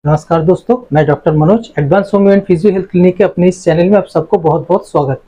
नमस्कार दोस्तों, मैं doctor Manoj advance homeo and physio health clinic के अपने इस चैनल में आप सबको बहुत बहुत स्वागत।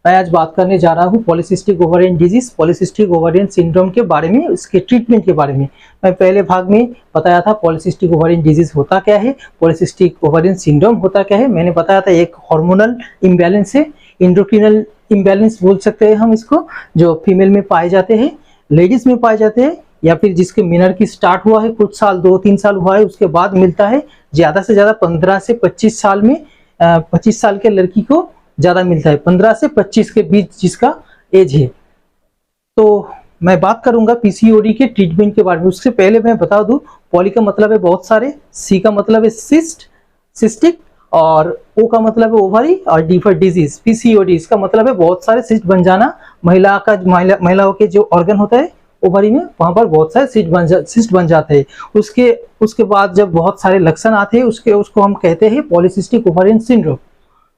मैं आज बात करने जा रहा हूँ polycystic ovarian disease, polycystic ovarian syndrome के बारे में, इसके ट्रीटमेंट के बारे में। मैं पहले भाग में बताया था पॉलीसिस्टिक ओवरियन डिजीज होता क्या है, पॉलीसिस्टिक ओवरियन सिंड्रोम होता क्या है। मैंने बताया था एक हार्मोनल इम्बैलेंस है, इंडोक्रिनल इम्बैलेंस बोल सकते हैं हम इसको, जो फीमेल में पाए जाते हैं, लेडीज में पाए जाते हैं, या फिर जिसके मिनर्की स्टार्ट हुआ है कुछ साल 2-3 साल हुआ है उसके बाद मिलता है। ज्यादा से ज्यादा 15 से 25 साल में 25 साल के लड़की को ज्यादा मिलता है, 15 से 25 के बीच जिसका एज है। तो मैं बात करूंगा पीसीओडी के ट्रीटमेंट के बारे में। उससे पहले मैं बता दूं, पॉली का मतलब है बहुत सारे, सी का मतलब है सिस्ट, सिस्टिक, और ओ का मतलब है ओवरी, और डी फॉर डिजीज। पीसीओडी इसका मतलब है बहुत सारे सिस्ट बन जाना। महिलाओं के जो ऑर्गन होता है ओवरी में, वहां पर बहुत सारे सिस्ट बन जाते हैं। उसके बाद जब बहुत सारे लक्षण आते हैं उसको हम कहते हैं पॉलीसिस्टिक ओवरियन सिंड्रोम।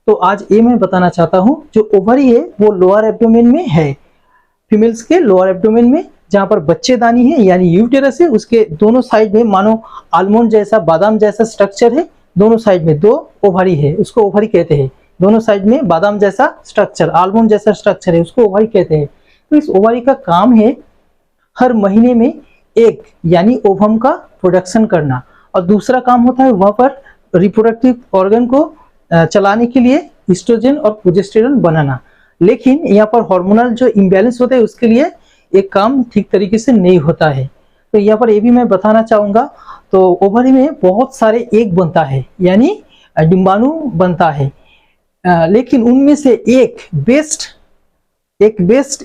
तो आज ये मैं बताना चाहता हूँ, जो ओवरी है वो लोअर एब्डोमेन में है, फीमेल्स के लोअर एब्डोमेन में, जहां पर बच्चेदानी है यानी यूटेरस है, उसके दोनों साइड में मानो आलमंड जैसा, बादाम जैसा स्ट्रक्चर है। दोनों साइड में 2 ओवरी है, उसको ओवरी कहते हैं। दोनों साइड में बादाम जैसा स्ट्रक्चर, आलमंड जैसा स्ट्रक्चर है, उसको ओवरी कहते हैं। तो इस ओवरी का काम है हर महीने में एक यानी ओवम का प्रोडक्शन करना, और दूसरा काम होता है वहां पर रिप्रोडक्टिव ऑर्गन को चलाने के लिए एस्ट्रोजन और प्रोजेस्टेरोन बनाना। लेकिन यहाँ पर हार्मोनल जो इम्बैलेंस होता है उसके लिए एक काम ठीक तरीके से नहीं होता है। तो यहाँ पर ये भी मैं बताना चाहूंगा। तो ओवरी में बहुत सारे एग बनता है यानी डिंबाणु बनता है, लेकिन उनमें से एक बेस्ट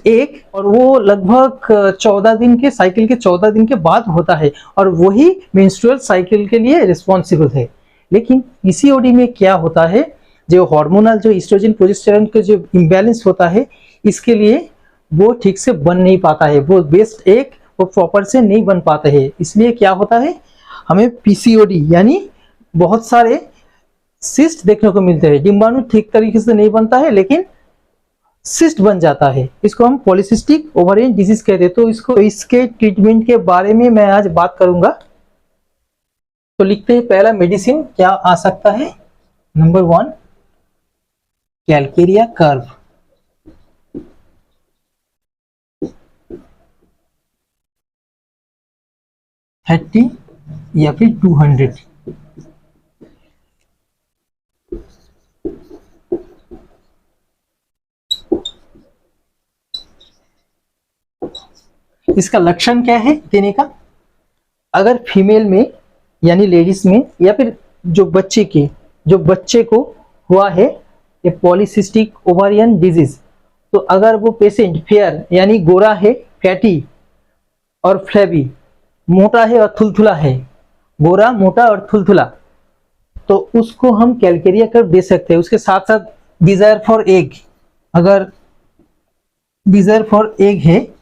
एक, और वो लगभग 14 दिन के साइकिल के 14 दिन के बाद होता है, और वही मेंस्ट्रुअल साइकिल के लिए रिस्पॉन्सिबल है। लेकिन पीसीओडी में क्या होता है, जो हार्मोनल जो एस्ट्रोजन प्रोजेस्टेरोन के जो इम्बैलेंस होता है, इसके लिए वो ठीक से बन नहीं पाता है, वो बेस्ट एक वो प्रॉपर से नहीं बन पाता है। इसलिए क्या होता है, हमें पीसीओडी यानी बहुत सारे सिस्ट देखने को मिलते हैं। डिंबाणु ठीक तरीके से नहीं बनता है लेकिन सिस्ट बन जाता है, इसको हम पॉलीसिस्टिक ओवरियन डिजीज कहते हैं। तो इसके ट्रीटमेंट के बारे में मैं आज बात करूंगा। तो लिखते हैं पहला मेडिसिन क्या आ सकता है। Number 1 Calcarea curve. $30 या फिर 200। इसका लक्षण क्या है देने का, अगर फीमेल में यानी लेडीज में, या फिर जो बच्चे को हुआ है ये पॉलीसिस्टिक ओवरियन डिजीज, तो अगर वो पेशेंट फेयर यानी गोरा है, फैटी और फ्लैबी, मोटा है और थुलथुला है, गोरा मोटा और थुलथुला, तो उसको हम कैलकेरिया कर्व दे सकते हैं। उसके साथ साथ डिजायर फॉर एग, अगर डिजायर फॉर एग है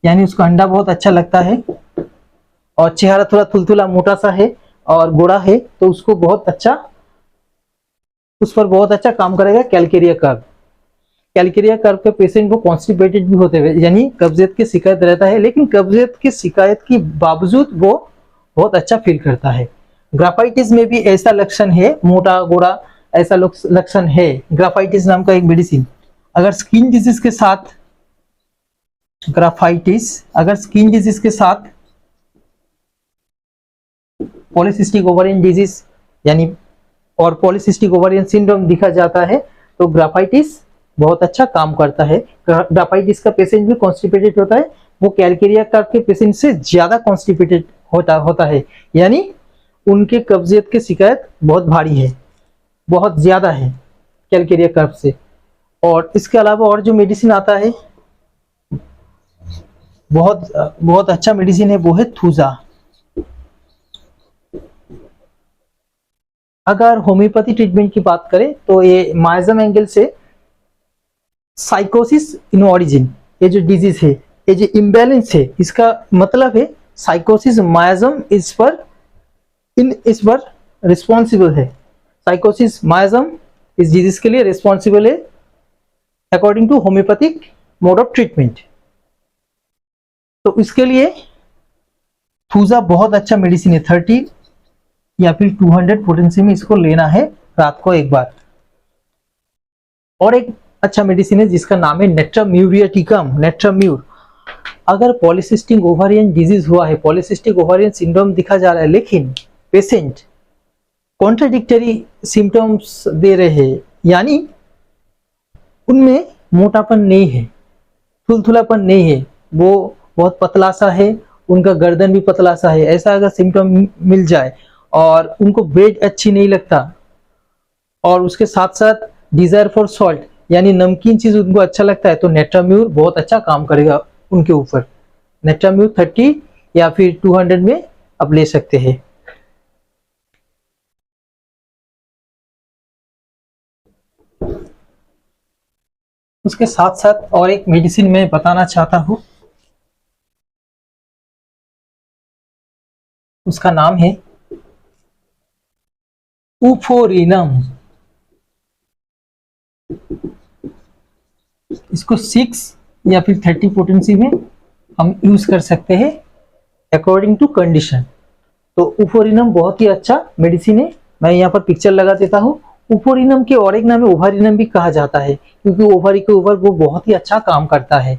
यानी उसको अंडा बहुत अच्छा लगता है, और चेहरा थोड़ा थुलथुला मोटा सा है और गोरा है, तो उसको बहुत अच्छा, उस पर बहुत अच्छा काम करेगा कैलकेरिया कर्व। कैलकेरिया कर्व के पेशेंट को कॉन्स्टिपेटेड भी होते हुए यानी कब्जियत की शिकायत रहता है, लेकिन कब्जियत की शिकायत के बावजूद वो बहुत अच्छा फील करता है। ग्राफाइटिस में भी ऐसा लक्षण है, मोटा गोरा ऐसा लक्षण है, ग्राफाइटिस नाम का एक मेडिसिन। अगर स्किन डिजीज के साथ पॉलीसिस्टिक ओवरियन डिजीज यानी और पॉलीसिस्टिक ओवरियन सिंड्रोम दिखा जाता है, तो ग्राफाइटिस बहुत अच्छा काम करता है। ग्राफाइटिस का पेशेंट भी कॉन्स्टिपेटेड होता है, वो कैलकेरिया कर्व के पेशेंट से ज्यादा कॉन्स्टिपेटेड होता है, यानी उनके कब्जियत की शिकायत बहुत भारी है, बहुत ज्यादा है कैलकेरिया कर्व से। और इसके अलावा और जो मेडिसिन आता है, बहुत अच्छा मेडिसिन है, वो है थूजा। अगर होम्योपैथी ट्रीटमेंट की बात करें तो ये माइजम एंगल से साइकोसिस इन ओरिजिन, ये जो डिजीज है, ये जो इम्बैलेंस है, इसका मतलब है साइकोसिस माइजम इस पर रिस्पॉन्सिबल है। साइकोसिस माइजम इस डिजीज के लिए रिस्पॉन्सिबल है according to homeopathic mode of treatment. तो इसके लिए थूजा बहुत अच्छा मेडिसिन है। 30 या फिर 200 पोटेंसी में इसको लेना है रात को एक बार। और एक अच्छा मेडिसिन है जिसका नाम है नेट्राम्यूरिएटिकम, नेट्राम्यूर। अगर पॉलीसिस्टिक ओवारियन डिजीज हुआ है, पॉलीसिस्टिक ओवारियन सिंड्रोम दिखा जा रहा है, लेकिन पेशेंट कॉन्ट्राडिक्टरी सिम्टम्स दे रहे हैं, यानी उनमें मोटापन नहीं है, थुलथुलापन नहीं है, वो बहुत पतला सा है, उनका गर्दन भी पतला सा है, ऐसा अगर सिम्टम मिल जाए और उनको ब्रेड अच्छी नहीं लगता और उसके साथ साथ डिजायर फॉर सॉल्ट यानी नमकीन चीज उनको अच्छा लगता है, तो नेट्राम्यूर बहुत अच्छा काम करेगा उनके ऊपर। नेट्राम्यूर 30 या फिर 200 में आप ले सकते हैं। उसके साथ साथ और एक मेडिसिन मैं बताना चाहता हूं, उसका नाम है उफोरिनम। इसको 6 या फिर 30 पोटेंसी में हम यूज कर सकते हैं अकॉर्डिंग टू कंडीशन। तो उफोरिनम बहुत ही अच्छा मेडिसिन है, मैं यहाँ पर पिक्चर लगा देता हूँ। उफोरिनम के और एक नाम है ओवारिनम भी कहा जाता है, क्योंकि ओवरी के ऊपर वो बहुत ही अच्छा काम करता है।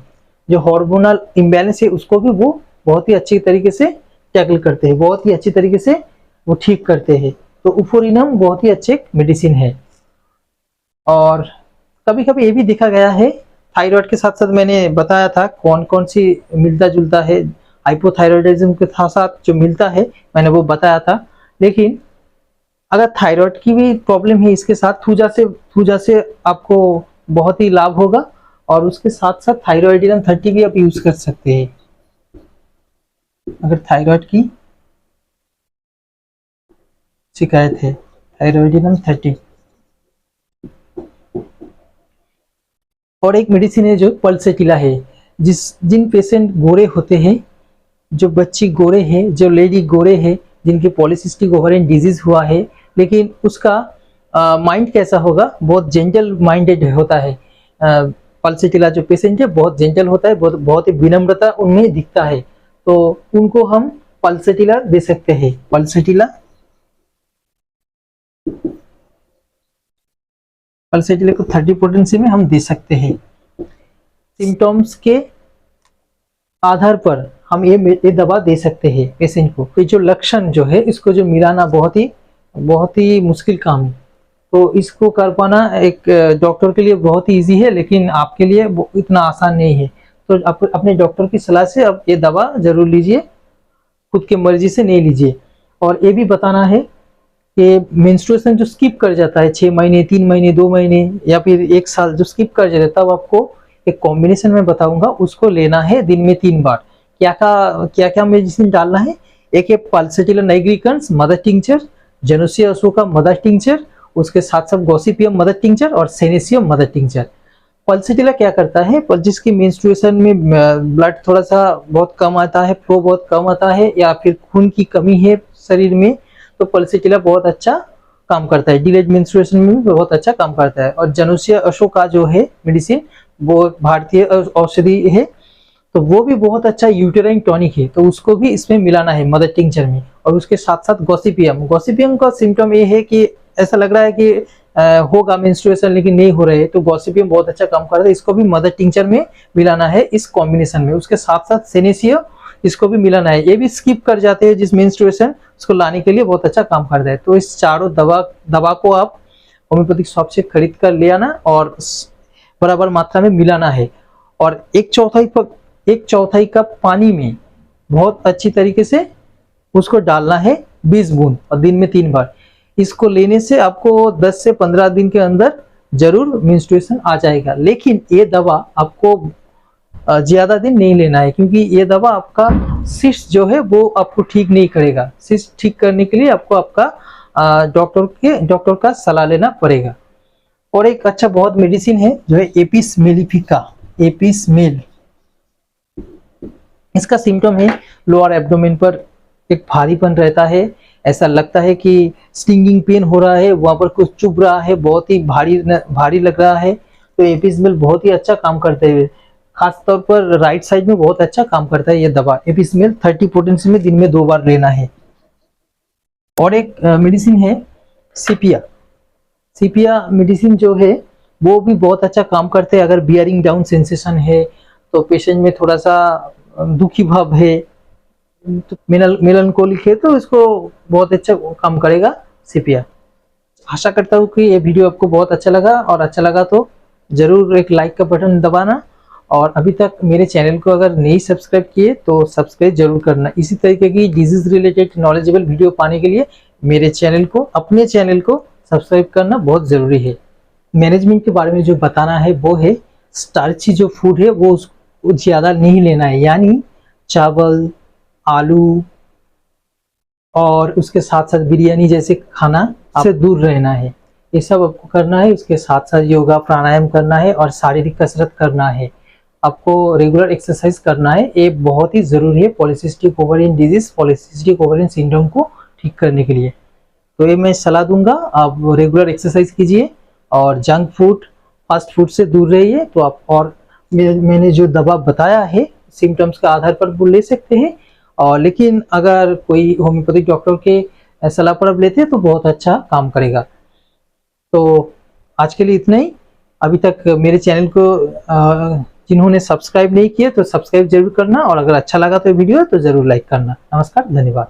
जो हार्मोनल इम्बैलेंस है उसको भी वो बहुत ही अच्छी तरीके से टैकल करते हैं, बहुत ही अच्छी तरीके से वो ठीक करते हैं। तो उफोरिनम बहुत ही अच्छे मेडिसिन है। और कभी कभी ये भी देखा गया है, थायराइड के साथ साथ मैंने बताया था कौन कौन सी मिलता जुलता है, हाइपोथायराइडिज्म के साथ साथ जो मिलता है मैंने वो बताया था। लेकिन अगर थायराइड की भी प्रॉब्लम है, इसके साथ थूजा से आपको बहुत ही लाभ होगा। और उसके साथ साथ थायराइडिनम 30 भी आप यूज कर सकते हैं अगर थायराइड की शिकायत है। थायराइडिनम 30 और एक मेडिसिन है जो पल्सेटिला है। जिन पेशेंट गोरे होते हैं, जो बच्ची गोरे हैं, जो लेडी गोरे हैं, जिनके पॉलीसिस्टिक ओवरियन डिजीज हुआ है, लेकिन उसका माइंड कैसा होगा, बहुत जेंटल माइंडेड होता है। पल्सेटिला जो पेशेंट है बहुत जेंटल होता है, बहुत ही विनम्रता उनमें दिखता है, तो उनको हम पल्सेटिला दे सकते हैं। पल्सेटिला को 30 पोटेंसी में हम दे सकते हैं। सिम्टम्स के आधार पर हम ये दवा दे सकते हैं पेशेंट को। ये जो लक्षण जो है इसको जो मिलाना बहुत ही मुश्किल काम है, तो इसको कर पाना एक डॉक्टर के लिए बहुत ही इजी है, लेकिन आपके लिए वो इतना आसान नहीं है। तो आप अपने डॉक्टर की सलाह से अब ये दवा जरूर लीजिए, खुद की मर्जी से नहीं लीजिए। और ये भी बताना है कि मेंस्ट्रुएशन जो स्किप कर जाता है 6 महीने, 3 महीने, 2 महीने या फिर 1 साल जो स्किप कर जाता है, तब आपको एक कॉम्बिनेशन में बताऊंगा, उसको लेना है दिन में 3 बार। क्या मेडिसिन डालना है, एक है pulsatilla nigricans mother tincture, janosia ashoka mother tincture, उसके साथ साथ गॉसिपियम मदर टिंचर और सेनेसियम मदर टिंचर। पल्सेटिला क्या करता है, जिसकी मेंस्ट्रुएशन में ब्लड थोड़ा सा बहुत कम आता है, फ्लो बहुत कम आता है, या फिर खून की कमी है शरीर में, तो पल्सेटिला बहुत अच्छा काम करता है। डिलेड मेंस्ट्रुएशन में भी बहुत अच्छा काम करता है। और जेनोसिया अशोका जो है मेडिसिन, वो भारतीय औषधि है, तो वो भी बहुत अच्छा यूटेराइन टॉनिक है, तो उसको भी इसमें मिलाना है मदर टिंचर में। और उसके साथ साथ गॉसिपियम का सिम्टम ये है कि ऐसा लग रहा है कि होगा मेंस्ट्रुएशन लेकिन नहीं हो रहे, तो गॉसिपियम बहुत अच्छा काम करता है, इसको भी मदर टिंचर में मिलाना है इस कॉम्बिनेशन में। उसके साथ साथ सेनेसिया, इसको भी मिलाना है, ये भी स्किप कर जाते हैं जिस मेंस्ट्रुएशन, उसको लाने के लिए बहुत अच्छा काम करता है। तो इस चारों दवा को आप होम्योपैथिक शॉप से खरीद कर ले आना और बराबर मात्रा में मिलाना है। और 1/4 कप पानी में बहुत अच्छी तरीके से उसको डालना है 20 बूंद, और दिन में 3 बार। इसको लेने से आपको 10 से 15 दिन के अंदर जरूर मेंस्ट्रुएशन आ जाएगा। लेकिन ये दवा आपको ज्यादा दिन नहीं लेना है, क्योंकि ये दवा आपका सिस्ट जो है वो आपको ठीक नहीं करेगा। सिस्ट ठीक करने के लिए आपको आपका डॉक्टर का सलाह लेना पड़ेगा। और एक अच्छा बहुत मेडिसिन है जो है एपिस मेलिफिका, एपिस मेल। इसका सिम्टम है लोअर एब्डोमेन पर एक भारीपन रहता है, ऐसा लगता है कि स्टिंगिंग पेन हो रहा है, वहां पर कुछ चुभ रहा है, बहुत ही भारी लग रहा है। तो एपिस मेल बहुत ही अच्छा काम करते हैं, खास तौर पर राइट साइड में बहुत अच्छा काम करता है ये दवा। एपिस मेल 30 पोटेंसी में दिन में 2 बार लेना है। और एक मेडिसिन है सीपिया। सीपिया मेडिसिन जो है वो भी बहुत अच्छा काम करते हैं। अगर बियरिंग डाउन सेंसेशन है तो पेशेंट में थोड़ा सा दुखी भाव है, तो मेलनकोलिक है, तो इसको बहुत अच्छा काम करेगा सीपिया। आशा करता हूँ कि ये वीडियो आपको बहुत अच्छा लगा, और अच्छा लगा तो जरूर एक लाइक का बटन दबाना, और अभी तक मेरे चैनल को अगर नहीं सब्सक्राइब किए तो सब्सक्राइब जरूर करना। इसी तरीके की डिजीज रिलेटेड नॉलेजेबल वीडियो पाने के लिए मेरे चैनल को, अपने चैनल को सब्सक्राइब करना बहुत ज़रूरी है। मैनेजमेंट के बारे में जो बताना है वो है, स्टार्ची जो फूड है वो उसको ज़्यादा नहीं लेना है, यानी चावल, आलू और उसके साथ साथ बिरयानी जैसे खाना आपसे दूर रहना है। ये सब आपको करना है। उसके साथ साथ योगा प्राणायाम करना है और शारीरिक कसरत करना है। आपको रेगुलर एक्सरसाइज करना है। ये बहुत ही ज़रूरी है polycystic ovarian disease, polycystic ovarian syndrome को ठीक करने के लिए। तो ये मैं सलाह दूंगा, आप रेगुलर एक्सरसाइज कीजिए और जंक फूड, फास्ट फूड से दूर रहिए। तो आप, और मैंने जो दवा बताया है सिम्टम्स के आधार पर वो ले सकते हैं, और लेकिन अगर कोई होम्योपैथिक डॉक्टर के सलाह पर आप लेते हैं तो बहुत अच्छा काम करेगा। तो आज के लिए इतना ही। अभी तक मेरे चैनल को जिन्होंने सब्सक्राइब नहीं किया तो सब्सक्राइब जरूर करना, और अगर अच्छा लगा तो वीडियो तो जरूर लाइक करना। नमस्कार, धन्यवाद।